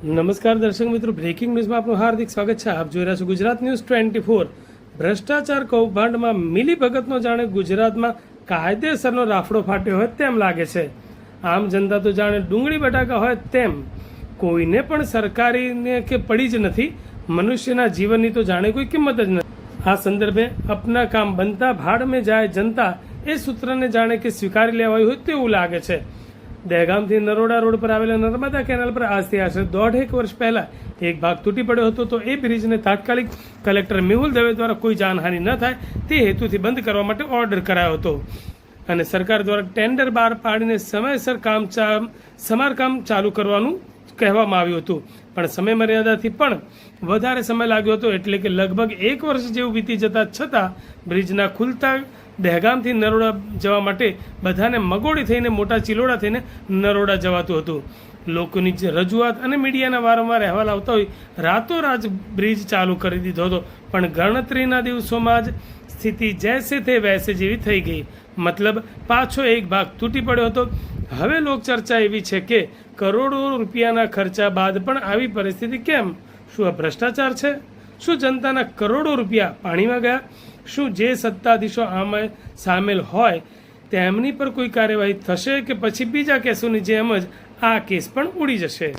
નમસ્કાર દર્શક મિત્રો, બ્રેકિંગ ન્યૂઝમાં આપનું હાર્દિક સ્વાગત છે. આપ જોઈ રહ્યા છો ગુજરાત ન્યૂઝ 24. ભ્રષ્ટાચાર કૌભાંડમાં મિલીભગતનો જાણે ગુજરાતમાં કાયદેસરનો રાફડો ફાટ્યો હોય તેમ લાગે છે. આમ જનતા તો જાણે ડુંગળી બટાકા હોય તેમ, કોઈને પણ સરકારીને કે પડી જ નથી. મનુષ્યના જીવનની તો જાણે કોઈ કિંમત જ નથી. આ સંદર્ભે અપના કામ બનતા ભાડ મેં જાય જનતા એ સૂત્રને જાણે કે સ્વીકારી લેવાયું હોય તેવું લાગે છે. દહેગામથી નરોડા રોડ પર આવેલા નર્મદા કેનાલ પર આજથી આશરે 1.5 વર્ષ પહેલા એક ભાગ તૂટી પડ્યો હતો. તો એ બ્રિજને તાત્કાલિક કલેક્ટર મેહુલ દવે દ્વારા કોઈ જાનહાનિ ન થાય તે હેતુથી બંધ કરવા માટે ઓર્ડર કરાયો હતો અને સરકાર દ્વારા ટેન્ડર બહાર પાડીને સમયસર સમારકામ ચાલુ કરવાનું કહેવામાં આવ્યું હતું. પણ સમય મર્યાદાથી પણ વધારે સમય લાગ્યો હતો, એટલે કે લગભગ 1 વર્ષ જેવું વીતી જતા છતાં બ્રિજના ખુલતા દહેગામથી નરોડા જવા માટે બધાને મગોડી થઈને મોટા ચિલોડા થઈને નરોડા જવાતું હતું. લોકોની રજૂઆત અને મીડિયાના વારંવાર અહેવાલ આવતા હોય રાતોરાત બ્રિજ ચાલુ કરી દીધો હતો, પણ ગણતરીના દિવસોમાં જ સ્થિતિ જૈસે તે વૈસે જેવી થઈ ગઈ. મતલબ પાછો એક ભાગ તૂટી પડ્યો હતો. હવે લોકચર્ચા એવી છે કે કરોડો રૂપિયાના ખર્ચા બાદ પણ આવી પરિસ્થિતિ કેમ? શું આ ભ્રષ્ટાચાર છે? શું જનતાના કરોડો રૂપિયા પાણીમાં ગયા? શું જે સત્તાધીશો આમાં સામેલ હોય તેમની પર કોઈ કાર્યવાહી થશે કે પછી બીજા કેસોની જેમ જ આ કેસ પણ ઉડી જશે?